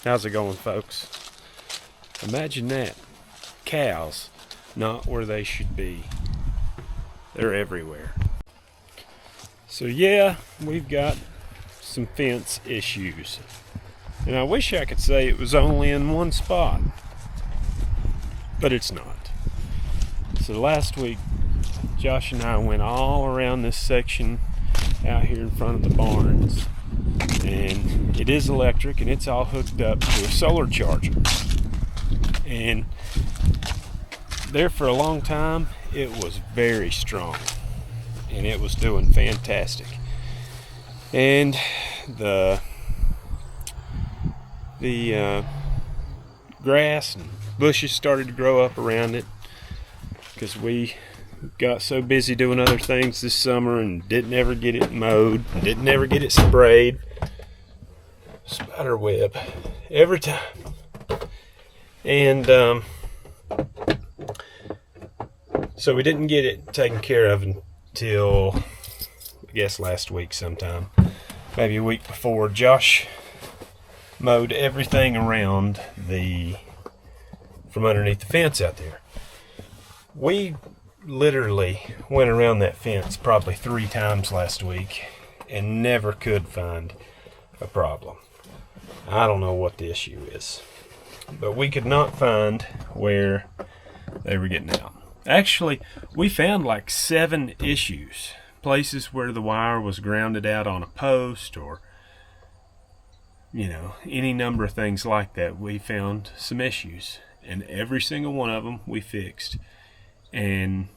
How's it going, folks? Imagine that. Cows not where they should be. They're everywhere. So yeah, we've got some fence issues. And I wish I could say it was only in one spot, but it's not. So last week, Josh and I went all around this section out here in front of the barns. And it is electric and it's all hooked up to a solar charger. And there for a long time, it was very strong and it was doing fantastic. And the grass and bushes started to grow up around it because we got so busy doing other things this summer and didn't ever get it mowed, didn't ever get it sprayed. Spider web every time. And so we didn't get it taken care of until I guess last week sometime, maybe a week before. Josh mowed everything around from underneath the fence out there. We literally went around that fence probably 3 times last week and never could find a problem. I don't know what the issue is, but we could not find where they were getting out. Actually, we found like 7 issues, places where the wire was grounded out on a post or, any number of things like that. We found some issues, and every single one of them we fixed, and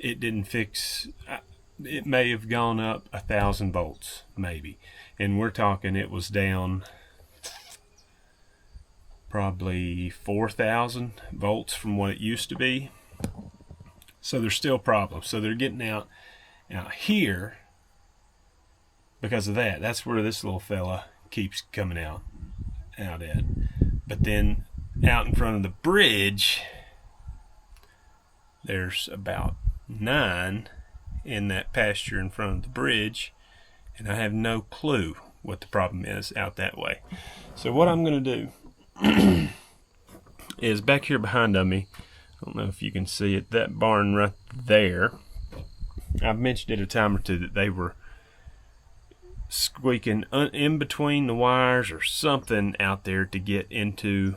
it didn't fix. It may have gone up 1,000 volts, maybe. And we're talking it was down probably 4,000 volts from what it used to be. So there's still problems. So they're getting out here because of that. That's where this little fella keeps coming out at. But then out in front of the bridge, there's about 9 in that pasture in front of the bridge, and I have no clue what the problem is out that way. So what I'm going to do is back here behind me, I don't know if you can see it, that barn right there, I've mentioned it a time or two that they were squeaking in between the wires or something out there to get into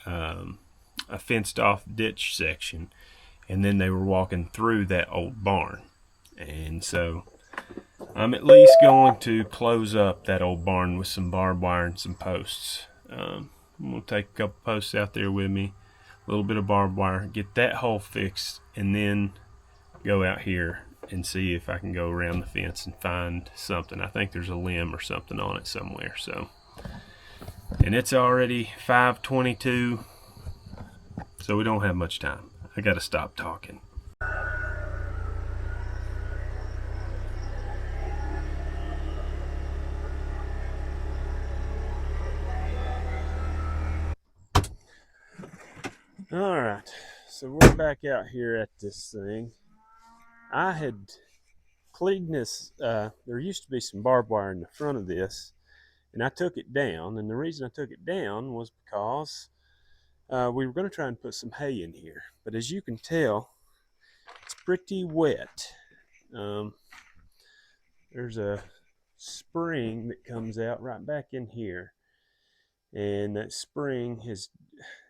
a fenced off ditch section, and then they were walking through that old barn. And so I'm at least going to close up that old barn with some barbed wire and some posts. I'm going to take a couple posts out there with me, a little bit of barbed wire, get that hole fixed, and then go out here and see if I can go around the fence and find something. I think there's a limb or something on it somewhere. So, and it's already 5:22, so we don't have much time. I got to stop talking. All right, so we're back out here at this thing. I had cleaned this. There used to be some barbed wire in the front of this, and I took it down. And the reason I took it down was because we were going to try and put some hay in here. But as you can tell, it's pretty wet. There's a spring that comes out right back in here, and that spring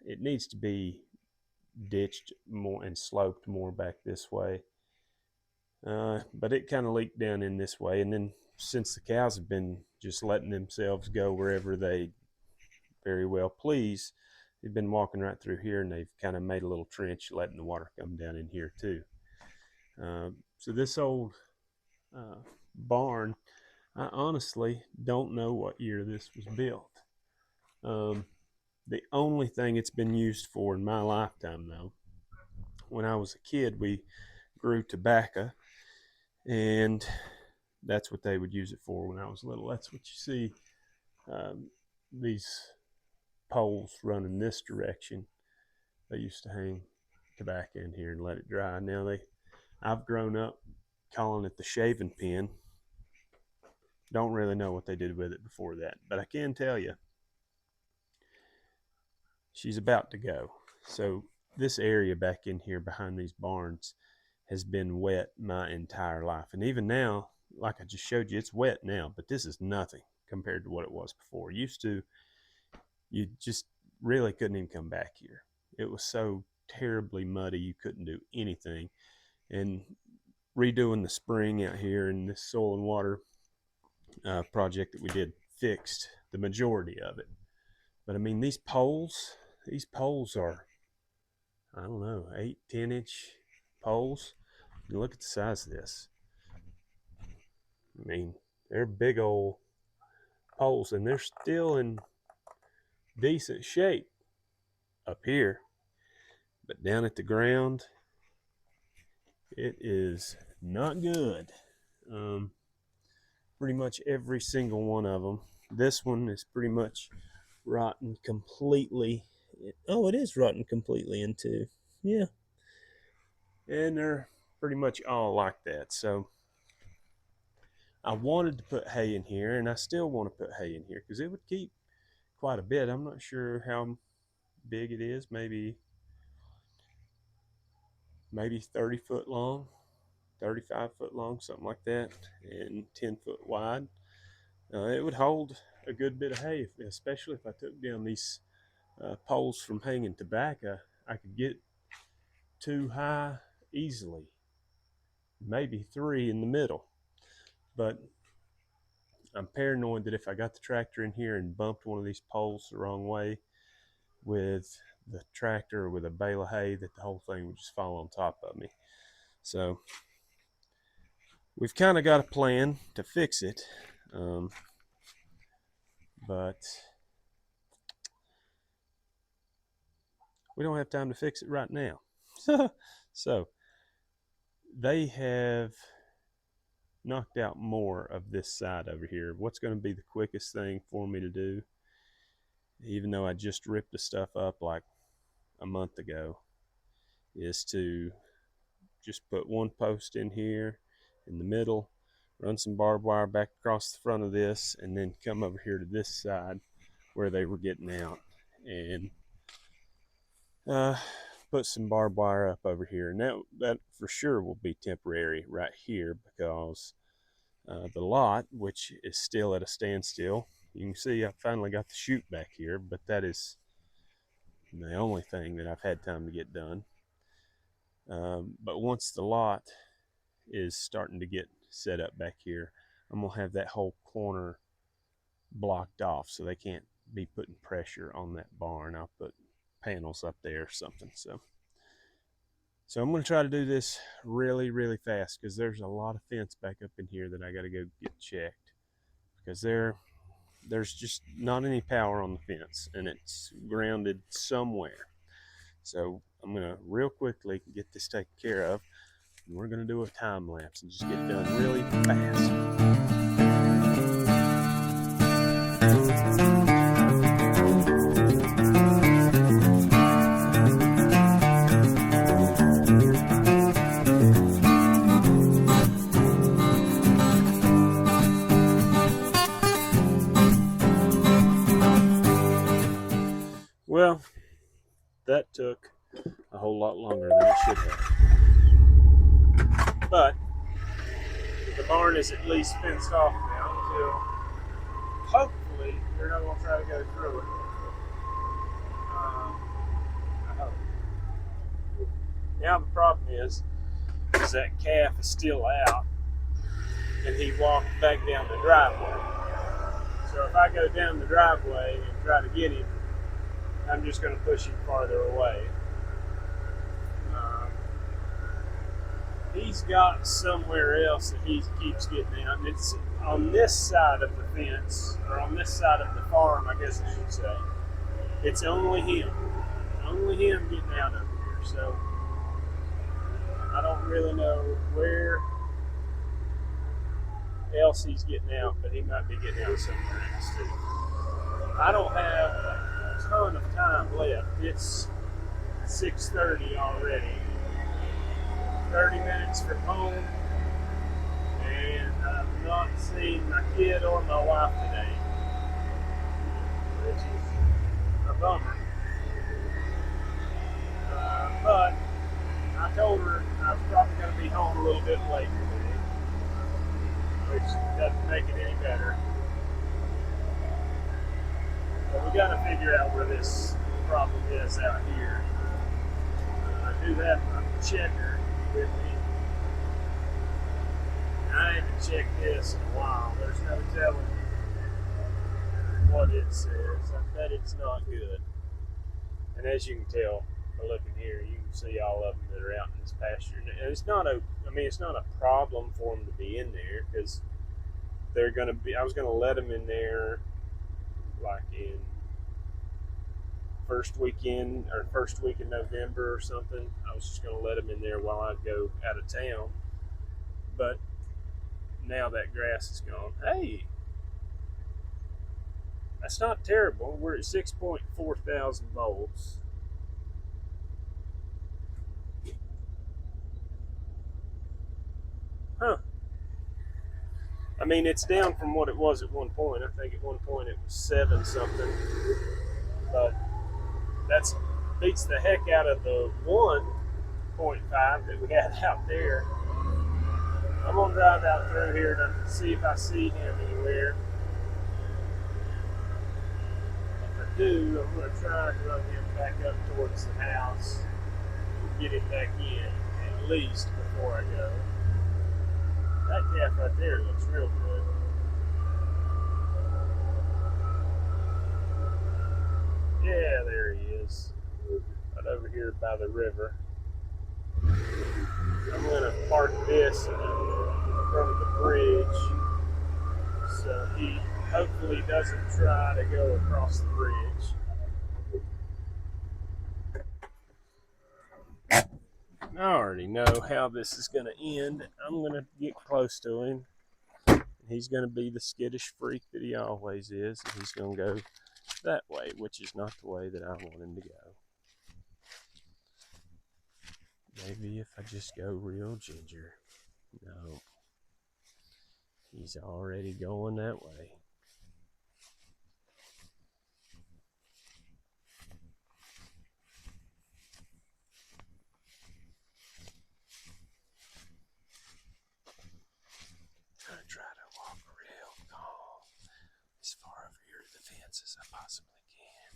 it needs to be ditched more and sloped more back this way. But it kind of leaked down in this way, and then since the cows have been just letting themselves go wherever they very well please, they've been walking right through here, and they've kind of made a little trench letting the water come down in here too. So this old barn, I honestly don't know what year this was built. The only thing it's been used for in my lifetime, though, when I was a kid, we grew tobacco, and that's what they would use it for when I was little. That's what you see, these poles running this direction. They used to hang tobacco in here and let it dry. Now I've grown up calling it the shaving pen, Don't really know what they did with it before that, but I can tell you she's about to go. So this area back in here behind these barns has been wet my entire life. And even now, like I just showed you, it's wet now, but this is nothing compared to what it was before. Used to, you just really couldn't even come back here. It was so terribly muddy, you couldn't do anything. And redoing the spring out here and this soil and water project that we did fixed the majority of it. But I mean, these poles are, I don't know, 8-10 inch poles. You look at the size of this. I mean, they're big old poles, and they're still in decent shape up here. But down at the ground, it is not good. Pretty much every single one of them. This one is pretty much rotten completely. Oh, it is rotten completely in two. Yeah. And they're pretty much all like that. So I wanted to put hay in here, and I still want to put hay in here because it would keep quite a bit. I'm not sure how big it is, maybe 30 foot long, 35 foot long, something like that, and 10 foot wide. It would hold a good bit of hay, especially if I took down these poles from hanging tobacco. I could get 2 high easily, maybe 3 in the middle. But I'm paranoid that if I got the tractor in here and bumped one of these poles the wrong way with the tractor or with a bale of hay, that the whole thing would just fall on top of me. So we've kind of got a plan to fix it, but we don't have time to fix it right now. So they have knocked out more of this side over here. What's going to be the quickest thing for me to do, even though I just ripped the stuff up like a month ago, is to just put one post in here in the middle, run some barbed wire back across the front of this, and then come over here to this side where they were getting out, and put some barbed wire up over here. And that for sure will be temporary right here, because the lot, which is still at a standstill, you can see I finally got the chute back here, but that is the only thing that I've had time to get done. But once the lot is starting to get set up back here, I'm gonna have that whole corner blocked off so they can't be putting pressure on that barn. I'll put panels up there or something. So I'm going to try to do this really, really fast, because there's a lot of fence back up in here that I got to go get checked, because there's just not any power on the fence, and it's grounded somewhere. So I'm going to real quickly get this taken care of, and we're going to do a time lapse and just get it done really fast. Well, that took a whole lot longer than it should have. But the barn is at least fenced off now, until hopefully they're not going to try to go through it. I hope. Now the problem is that calf is still out, and he walked back down the driveway. So if I go down the driveway and try to get him, I'm just going to push him farther away. He's got somewhere else that he keeps getting out, and it's on this side of the fence, or on this side of the farm, I guess I should say. It's only him getting out over here. So I don't really know where else he's getting out, but he might be getting out somewhere else too. I don't have a ton of time left. It's 6:30 already. 30 minutes from home, and I've not seen my skid on my wife today, which is a bummer. But I told her I was probably going to be home a little bit late today, which doesn't make it any better. But we got to figure out where this problem is out here. I do have my checker with me. I haven't checked this in a while. There's no telling what it says. I bet it's not good. And as you can tell by looking here, you can see all of them that are out in this pasture. And it's not it's not a problem for them to be in there, because they're going to be, I was going to let them in there like in first week in November or something. I was just going to let them in there while I'd go out of town. But now that grass is gone. Hey, that's not terrible. We're at 6.4 thousand volts. Huh. I mean, it's down from what it was at one point. I think at one point it was 7 something. But that's beats the heck out of the 1.5 that we had out there. I'm going to drive out through here to see if I see him anywhere. If I do, I'm going to try and run him back up towards the house and get him back in, at least before I go. That calf right there looks real good. Yeah, there he is. Right over here by the river. I'm going to park this in front of the bridge so he hopefully doesn't try to go across the bridge. I already know how this is going to end. I'm going to get close to him. He's going to be the skittish freak that he always is, and he's going to go that way, which is not the way that I want him to go. Maybe if I just go real ginger. No. He's already going that way. I'm going to try to walk real calm as far over here to the fence as I possibly can.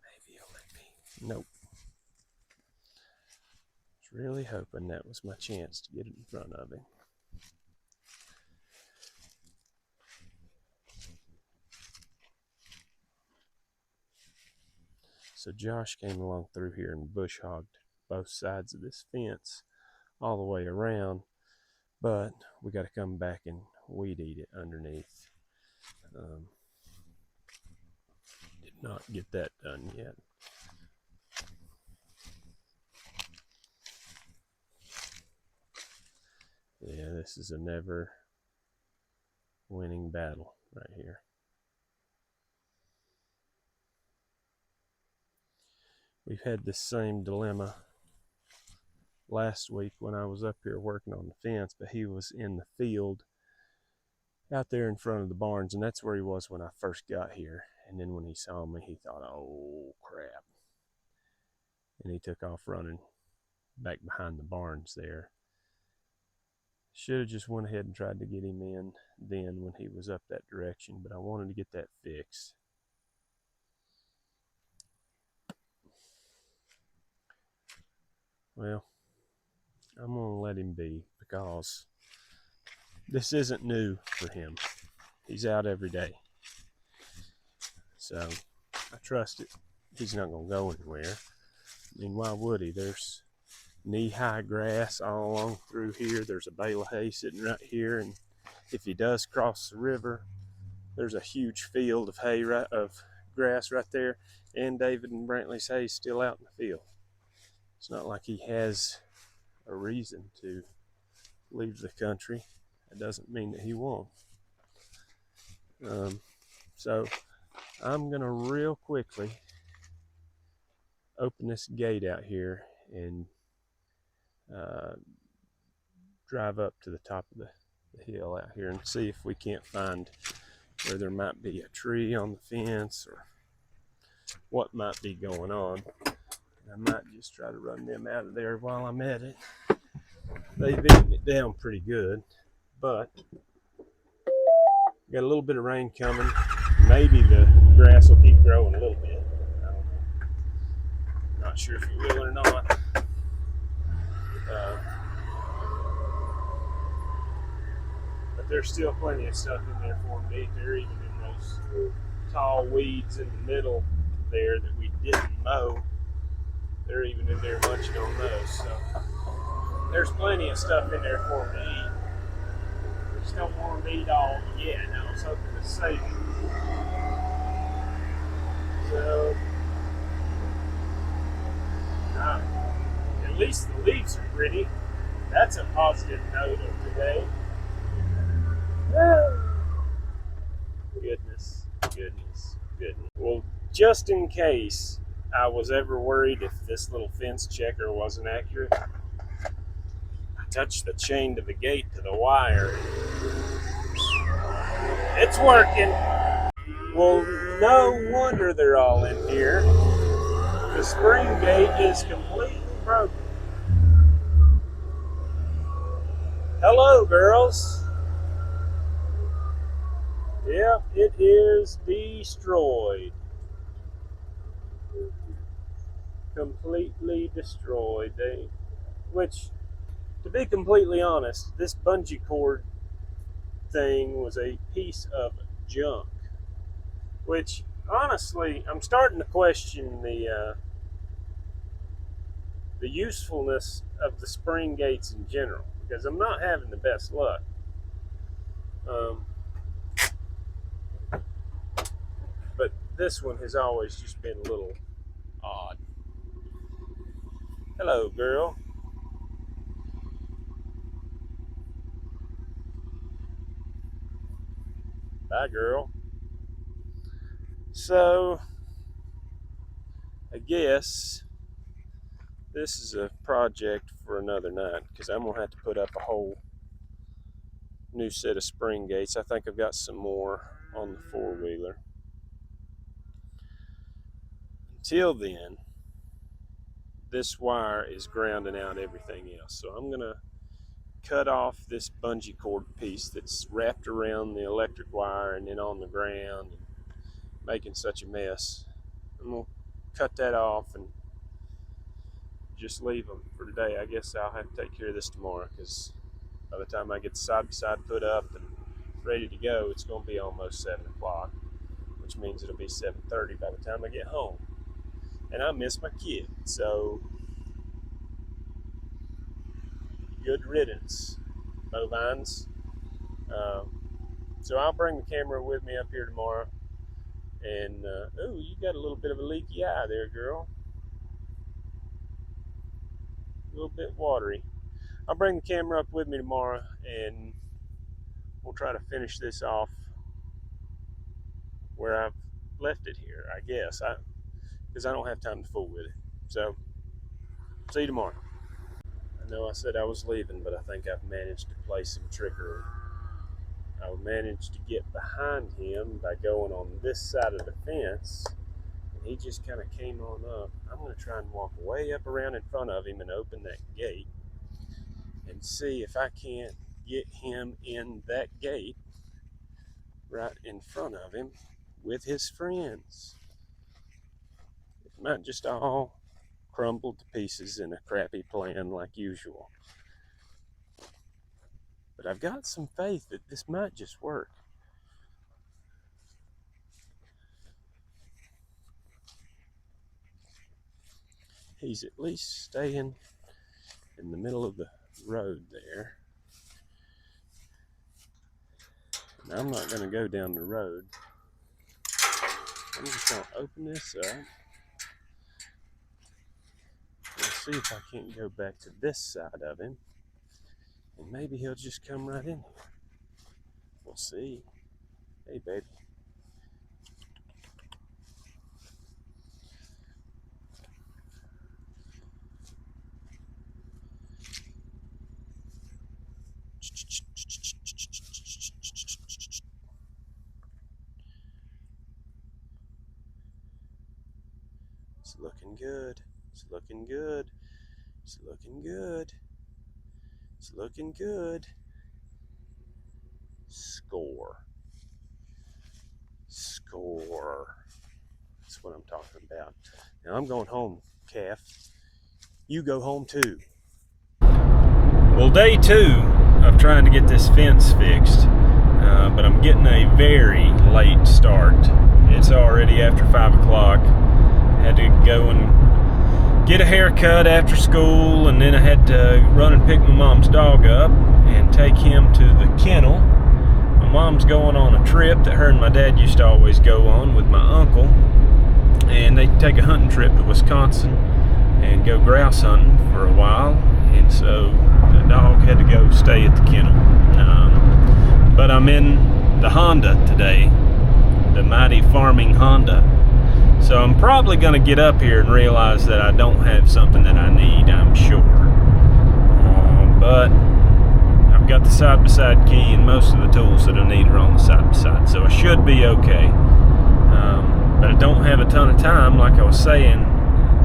Maybe he'll let me. Nope. I was really hoping that was my chance to get in front of him. So Josh came along through here and bush hogged both sides of this fence all the way around, but we got to come back and weed eat it underneath. Did not get that done yet. Yeah, this is a never winning battle right here. We've had this same dilemma last week when I was up here working on the fence, but he was in the field out there in front of the barns, and that's where he was when I first got here. And then when he saw me, he thought, oh crap, and he took off running back behind the barns there. Should have just went ahead and tried to get him in then when he was up that direction, but I wanted to get that fixed. Well, I'm going to let him be, because this isn't new for him. He's out every day. So I trust it. He's not going to go anywhere. I mean, why would he? There's knee-high grass all along through here. There's a bale of hay sitting right here, and if he does cross the river, there's a huge field of hay of grass right there, and David and Brantley's hay is still out in the field. It's not like he has a reason to leave the country. It doesn't mean that he won't. So I'm gonna real quickly open this gate out here and drive up to the top of the the hill out here and see if we can't find where there might be a tree on the fence or what might be going on. I might just try to run them out of there while I'm at it. They've eaten it down pretty good, but got a little bit of rain coming. Maybe the grass will keep growing a little bit. I don't know. Not sure if it will or not. But there's still plenty of stuff in there for them to eat. They're even in those tall weeds in the middle there that we didn't mow. They're even in there munching on those. So there's plenty of stuff in there for them to eat. We just don't want them to eat all yet. I was hoping to save it. So, at least the leaves are pretty. That's a positive note of today. Goodness. Well, just in case I was ever worried if this little fence checker wasn't accurate, I touched the chain to the gate to the wire. It's working. Well, no wonder they're all in here. The spring gate is completely broken. Hello, girls. Yep, it is destroyed. Completely destroyed. Which, to be completely honest, this bungee cord thing was a piece of junk. Which, honestly, I'm starting to question the usefulness of the spring gates in general, because I'm not having the best luck. But this one has always just been a little odd. Hello, girl. Bye, girl. So, I guess this is a project for another night, because I'm going to have to put up a whole new set of spring gates. I think I've got some more on the four-wheeler. Until then, this wire is grounding out everything else. So I'm going to cut off this bungee cord piece that's wrapped around the electric wire and then on the ground and making such a mess. I'm going to cut that off and just leave them for today. I guess I'll have to take care of this tomorrow, because by the time I get the side-by-side put up and ready to go, it's going to be almost 7 o'clock, which means it'll be 7:30 by the time I get home. And I miss my kid, so good riddance, bovines. So I'll bring the camera with me up here tomorrow. And, oh, you got a little bit of a leaky eye there, girl. A little bit watery. I'll bring the camera up with me tomorrow, and we'll try to finish this off where I've left it here, I guess. Because I don't have time to fool with it. So, see you tomorrow. I know I said I was leaving, but I think I've managed to play some trickery. I managed to get behind him by going on this side of the fence, and he just kind of came on up. I'm going to try and walk way up around in front of him and open that gate and see if I can't get him in that gate right in front of him with his friends. It might just all crumble to pieces in a crappy plan like usual. But I've got some faith that this might just work. He's at least staying in the middle of the road there. And I'm not going to go down the road. I'm just going to open this up. And see if I can't go back to this side of him. And maybe he'll just come right in here. We'll see. Hey, baby. good. It's looking good. It's looking good. It's looking good. Score. Score. That's what I'm talking about. Now I'm going home, calf. You go home too. Well, day 2 of trying to get this fence fixed, but I'm getting a very late start. It's already after 5 o'clock. Had to go and get a haircut after school, and then I had to run and pick my mom's dog up and take him to the kennel. My mom's going on a trip that her and my dad used to always go on with my uncle, and they take a hunting trip to Wisconsin and go grouse hunting for a while, and so the dog had to go stay at the kennel. But I'm in the Honda today, the mighty farming Honda. So I'm probably going to get up here and realize that I don't have something that I need, I'm sure. But I've got the side-by-side key, and most of the tools that I need are on the side-by-side, so I should be okay. But I don't have a ton of time, like I was saying,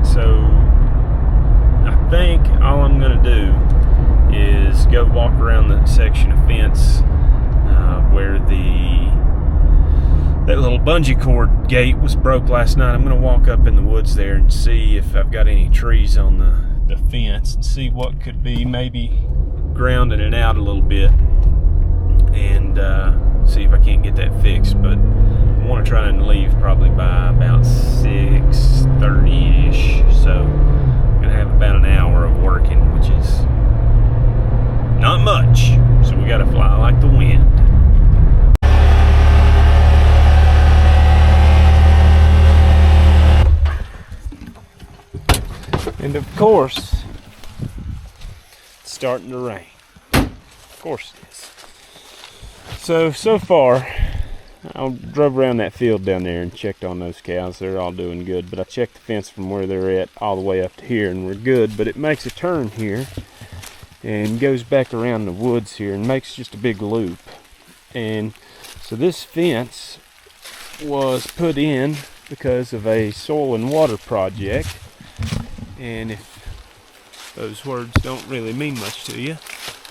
so I think all I'm going to do is go walk around the section of fence where that little bungee cord gate was broke last night. I'm going to walk up in the woods there and see if I've got any trees on the fence and see what could be maybe grounding it out a little bit, and see if I can't get that fixed. But I want to try and leave probably by about 6:30ish, so I'm going to have about an hour of working, which is not much, so we got to fly like the wind. And of course, it's starting to rain. Of course it is. So far, I drove around that field down there and checked on those cows. They're all doing good, but I checked the fence from where they're at all the way up to here, and we're good. But it makes a turn here and goes back around the woods here and makes just a big loop. And so this fence was put in because of a soil and water project. And if those words don't really mean much to you,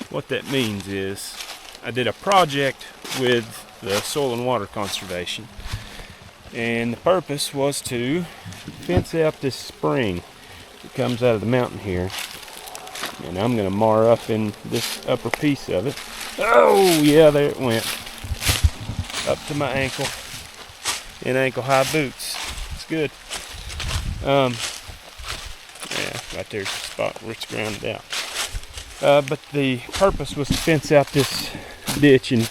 what that means is I did a project with the Soil and Water Conservation, and the purpose was to fence out this spring that comes out of the mountain here, and I'm going to mar up in this upper piece of it. Oh yeah, there it went, up to my ankle in ankle high boots. It's good. Yeah, right there's the spot where it's grounded out. But the purpose was to fence out this ditch, and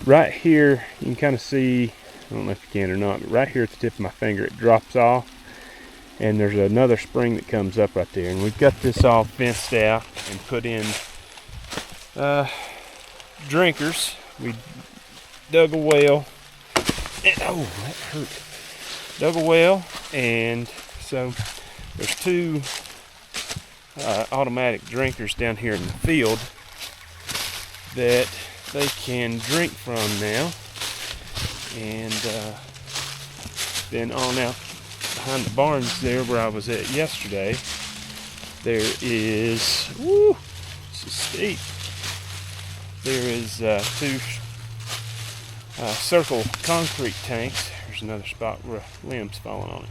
right here you can kind of see, I don't know if you can or not, but right here at the tip of my finger it drops off, and there's another spring that comes up right there, and we've got this all fenced out and put in drinkers. We dug a well, and oh, that hurt. Dug a well, and so there's 2 automatic drinkers down here in the field that they can drink from now. And then on out behind the barns there where I was at yesterday, there is, woo, this is steep. There is 2 circle concrete tanks. There's another spot where a limb's falling on it.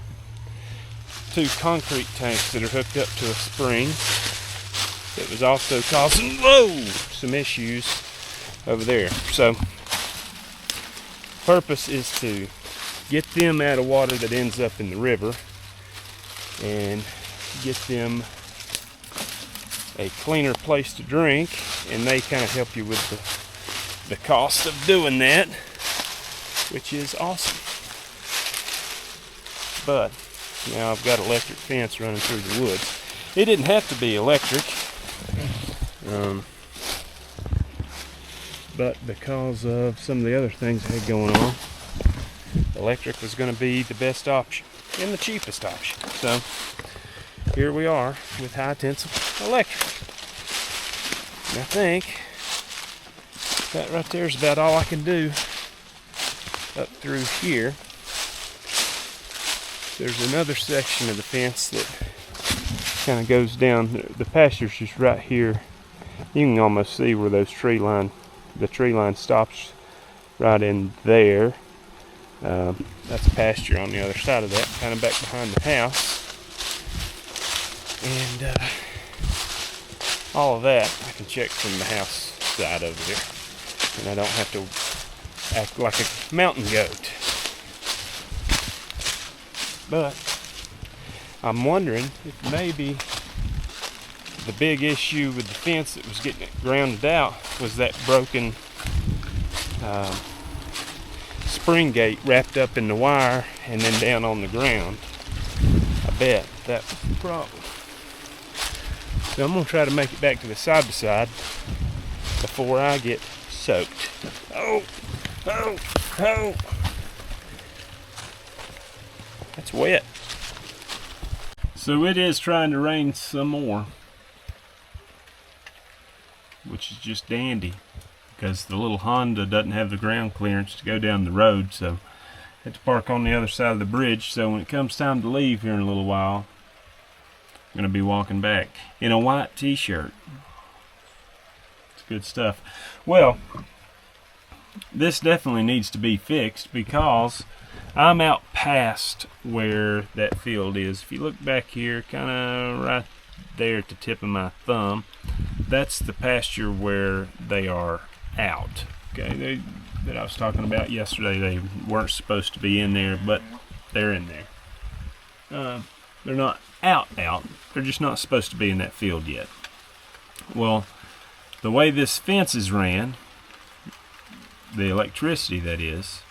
2 concrete tanks that are hooked up to a spring that was also causing, some issues over there. So, purpose is to get them out of water that ends up in the river and get them a cleaner place to drink, and they kind of help you with the cost of doing that, which is awesome. But now I've got electric fence running through the woods. It didn't have to be electric, but because of some of the other things I had going on, electric was going to be the best option and the cheapest option. So here we are with high tensile electric. And I think that right there is about all I can do up through here. there's another section of the fence that kind of goes down. The pasture's just right here. You can almost see where the tree line stops right in there. That's pasture on the other side of that, kind of back behind the house. And all of that I can check from the house side over there. And I don't have to act like a mountain goat. But I'm wondering if maybe the big issue with the fence that was getting it grounded out was that broken spring gate wrapped up in the wire and then down on the ground. I bet that was the problem. So I'm going to try to make it back to the side by side before I get soaked. Oh! That's wet. So it is trying to rain some more, which is just dandy because the little Honda doesn't have the ground clearance to go down the road, so I had to park on the other side of the bridge. So when it comes time to leave here in a little while, I'm going to be walking back in a white t-shirt. It's good stuff. Well, this definitely needs to be fixed because I'm out past where that field is. If you look back here, kind of right there at the tip of my thumb, that's the pasture where they are out. Okay, that I was talking about yesterday. They weren't supposed to be in there, but they're in there. They're not out. They're just not supposed to be in that field yet. Well, the way this fence is ran, the electricity that is,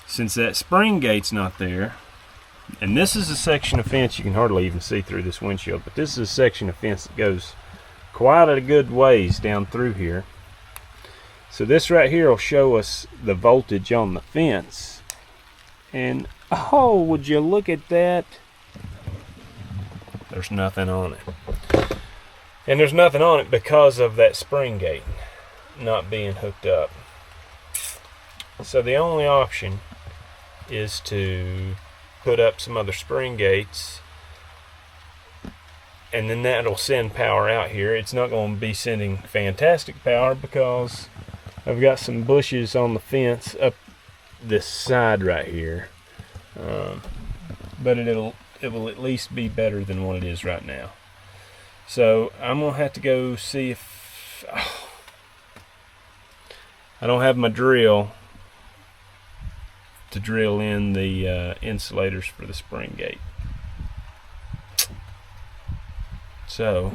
since that spring gate's not there, and this is a section of fence you can hardly even see through this windshield, but this is a section of fence that goes quite a good ways down through here. So this right here will show us the voltage on the fence. And oh, would you look at that? There's nothing on it. And there's nothing on it because of that spring gate not being hooked up. So the only option is to put up some other spring gates, and then that'll send power out here. It's not going to be sending fantastic power because I've got some bushes on the fence up this side right here, but it will at least be better than what it is right now. So I'm gonna have to go see if I don't have my drill to drill in the insulators for the spring gate. So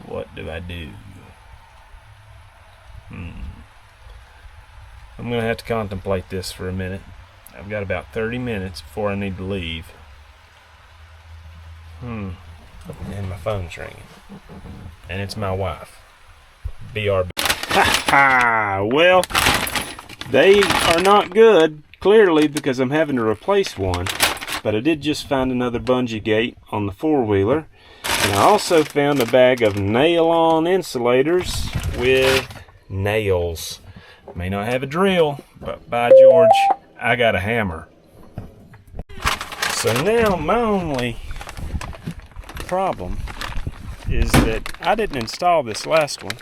what do I do? I'm gonna have to contemplate this for a minute. I've got about 30 minutes before I need to leave. And my phone's ringing, and it's my wife. BRB. Ha ha! Well, they are not good, clearly, because I'm having to replace one. But I did just find another bungee gate on the four-wheeler, and I also found a bag of nail-on insulators with nails. May not have a drill, but by George, I got a hammer. So now my only problem is that I didn't install this last one.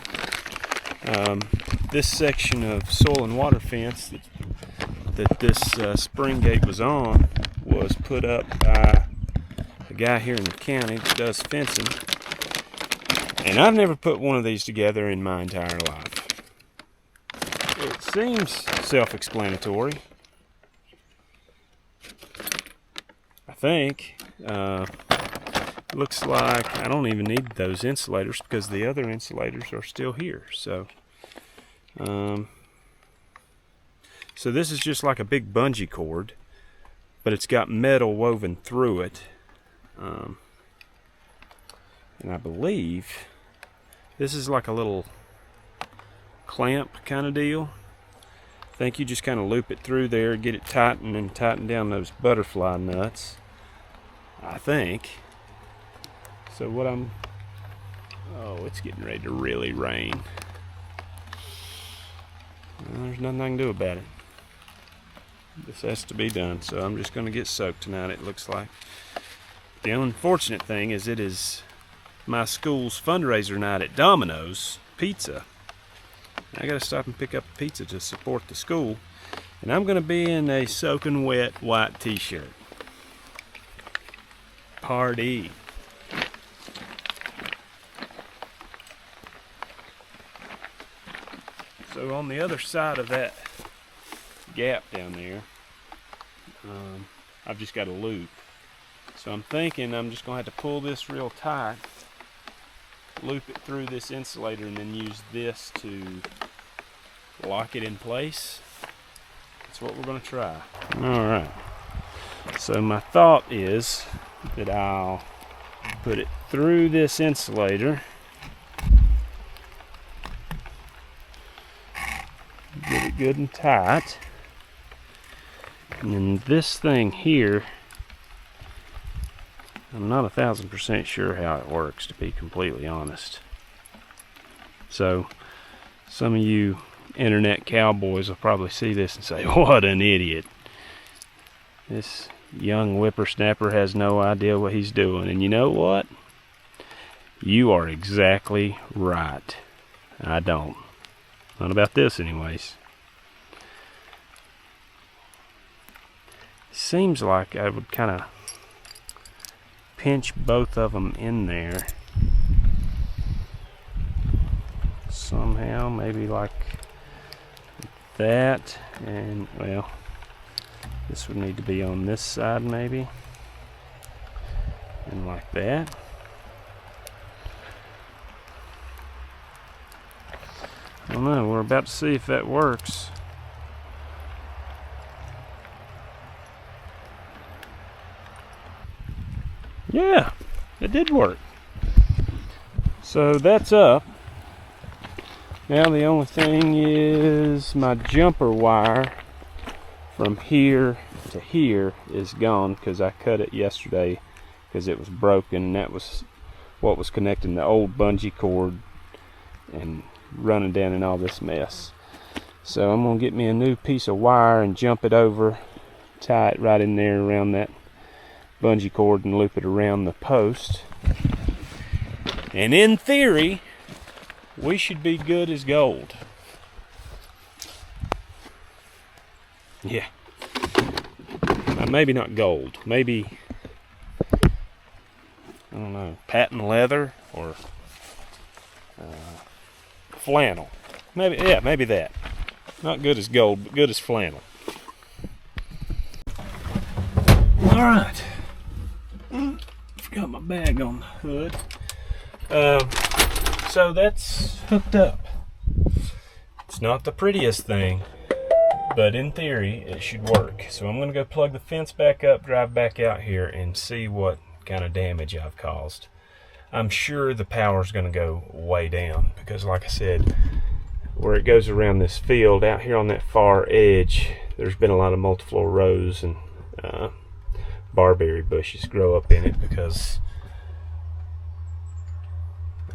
This section of soil and water fence that this spring gate was on was put up by a guy here in the county that does fencing, and I've never put one of these together in my entire life. It seems self-explanatory, I think. Looks like I don't even need those insulators because the other insulators are still here. So this is just like a big bungee cord, but it's got metal woven through it. And I believe this is like a little clamp kind of deal. I think you just kind of loop it through there, get it tightened, and tighten down those butterfly nuts, I think. So what oh, it's getting ready to really rain. Well, there's nothing I can do about it. This has to be done, so I'm just going to get soaked tonight, it looks like. The unfortunate thing is it is my school's fundraiser night at Domino's Pizza. I got to stop and pick up a pizza to support the school. And I'm going to be in a soaking wet white t-shirt. Party. So on the other side of that gap down there, I've just got a loop. So I'm thinking I'm just going to have to pull this real tight, loop it through this insulator, and then use this to lock it in place. That's what we're going to try. Alright. So my thought is that I'll put it through this insulator, get it good and tight, and then this thing here, I'm not 1,000% sure how it works, to be completely honest. So some of you internet cowboys will probably see this and say, what an idiot. This young whippersnapper has no idea what he's doing. And you know what? You are exactly right. I don't. Not about this anyways. Seems like I would kind of pinch both of them in there somehow, maybe like that, and well, this would need to be on this side maybe, and like that. I don't know, we're about to see if that works. Yeah, it did work. So that's up. Now the only thing is my jumper wire from here to here is gone because I cut it yesterday because it was broken, and that was what was connecting the old bungee cord and running down in all this mess. So I'm going to get me a new piece of wire and jump it over, tie it right in there around that bungee cord and loop it around the post. And in theory, we should be good as gold. Yeah. Maybe not gold. Maybe, I don't know, patent leather or flannel. Maybe, yeah, maybe that. Not good as gold, but good as flannel. All right. Forgot my bag on the hood. So that's hooked up. It's not the prettiest thing, but in theory it should work. So I'm going to go plug the fence back up, drive back out here, and see what kind of damage I've caused. I'm sure the power's going to go way down because, like I said, where it goes around this field out here on that far edge, there's been a lot of multiflora rose and barberry bushes grow up in it because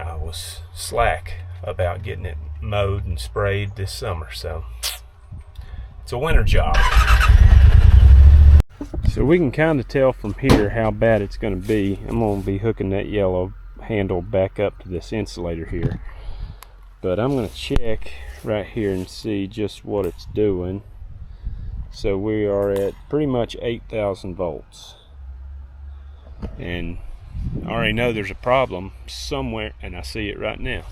I was slack about getting it mowed and sprayed this summer. So it's a winter job. So we can kind of tell from here how bad it's going to be. I'm going to be hooking that yellow handle back up to this insulator here, but I'm going to check right here and see just what it's doing. So we are at pretty much 8,000 volts, and I already know there's a problem somewhere, and I see it right now.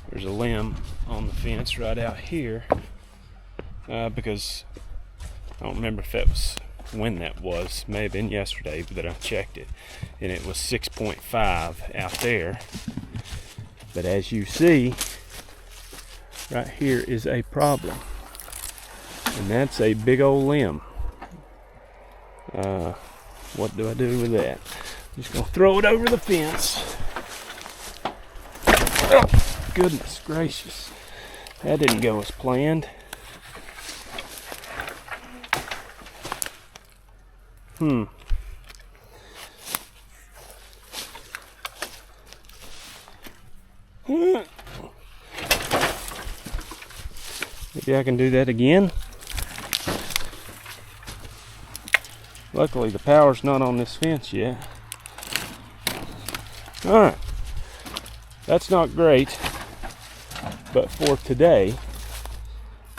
There's a limb on the fence right out here, because I don't remember if that was when that was. May have been yesterday that I checked it, and it was 6.5 out there. But as you see, right here is a problem, and that's a big old limb. What do I do with that? I'm just gonna throw it over the fence. Oh, goodness gracious, that didn't go as planned. Maybe I can do that again. Luckily the power's not on this fence yet. Alright, that's not great, but for today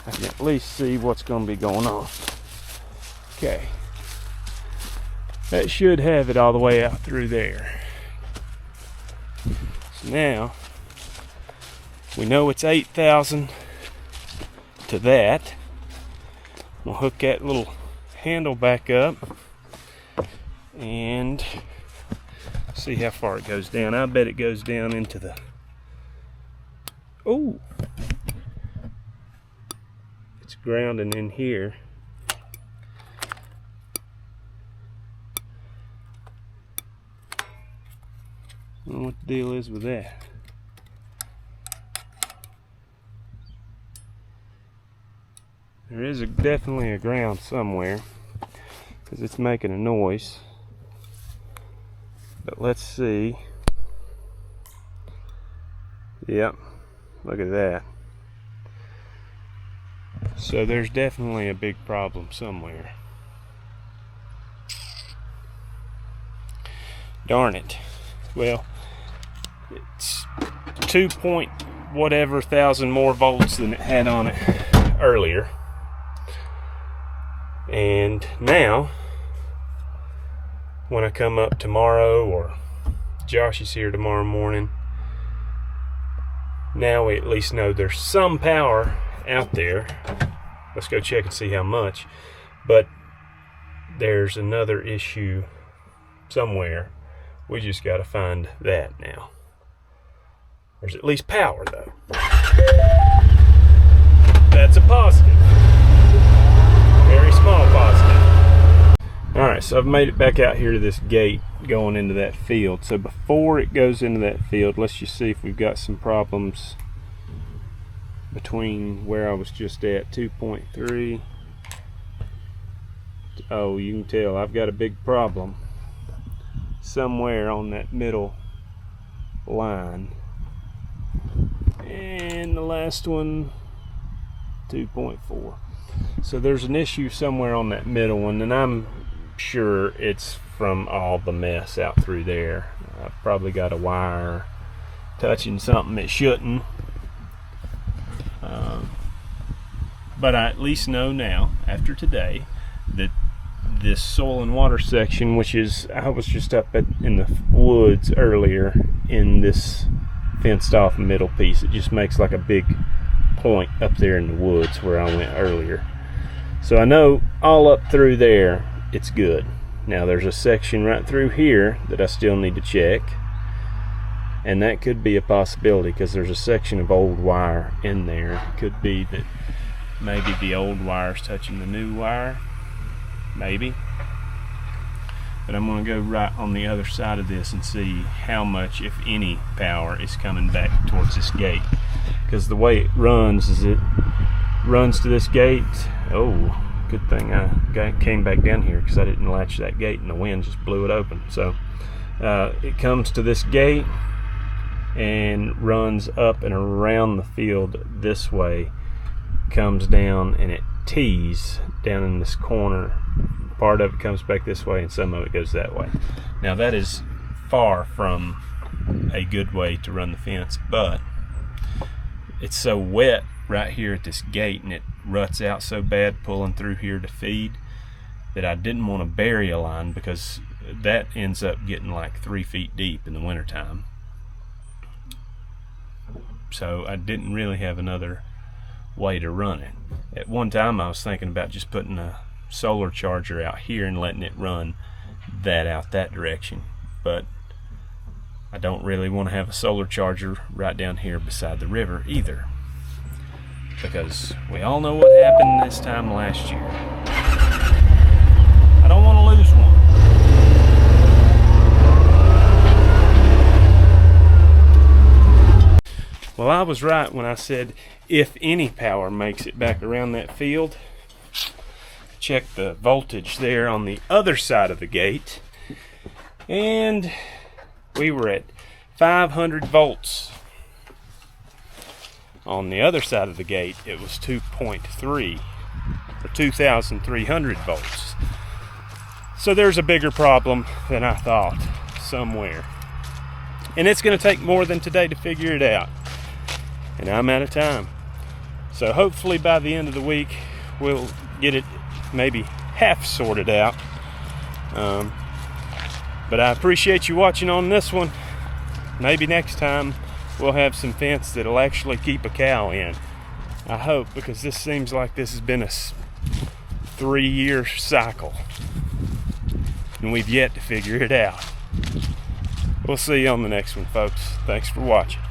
I can at least see what's going to be going on. Okay, that should have it all the way out through there. So now we know it's 8,000 to that. We'll hook that little handle back up and see how far it goes down. I bet it goes down into the... Oh! It's grounding in here. I don't know what the deal is with that. There is definitely a ground somewhere because it's making a noise. But let's see. Yep, look at that. So there's definitely a big problem somewhere. Darn it. Well, it's 2 point whatever thousand more volts than it had on it earlier. And now, when I come up tomorrow, or Josh is here tomorrow morning, now we at least know there's some power out there. Let's go check and see how much. But there's another issue somewhere. We just got to find that now. There's at least power, though. That's a positive. Very small positive. Alright, so I've made it back out here to this gate going into that field. So before it goes into that field, let's just see if we've got some problems between where I was just at, 2.3. Oh, you can tell I've got a big problem somewhere on that middle line. And the last one, 2.4. So there's an issue somewhere on that middle one, and I'm sure it's from all the mess out through there. I've probably got a wire touching something it shouldn't. But I at least know now, after today, that this soil and water section, which is, I was just up in the woods earlier in this fenced off middle piece. It just makes like a big point up there in the woods where I went earlier. So I know all up through there it's good. Now there's a section right through here that I still need to check, and that could be a possibility because there's a section of old wire in there. It could be that maybe the old wire's touching the new wire, maybe. But I'm going to go right on the other side of this and see how much, if any, power is coming back towards this gate. Because the way it runs is it runs to this gate. Oh, good thing I came back down here because I didn't latch that gate and the wind just blew it open. So it comes to this gate and runs up and around the field this way, comes down, and it tees down in this corner. Part of it comes back this way and some of it goes that way. Now that is far from a good way to run the fence, but it's so wet right here at this gate and it ruts out so bad pulling through here to feed that I didn't want to bury a line, because that ends up getting like 3 feet deep in the wintertime. So I didn't really have another way to run it. At one time I was thinking about just putting a solar charger out here and letting it run that out that direction, but I don't really want to have a solar charger right down here beside the river either, because we all know what happened this time last year. I don't want to lose one. Well, I was right when I said if any power makes it back around that field. Check the voltage there on the other side of the gate, and we were at 500 volts. On the other side of the gate it was 2.3 or 2,300 volts. So there's a bigger problem than I thought somewhere. And it's going to take more than today to figure it out. And I'm out of time. So hopefully by the end of the week, we'll get it maybe half sorted out. But I appreciate you watching on this one. Maybe next time we'll have some fence that'll actually keep a cow in. I hope, because this seems like this has been a 3-year cycle. And we've yet to figure it out. We'll see you on the next one, folks. Thanks for watching.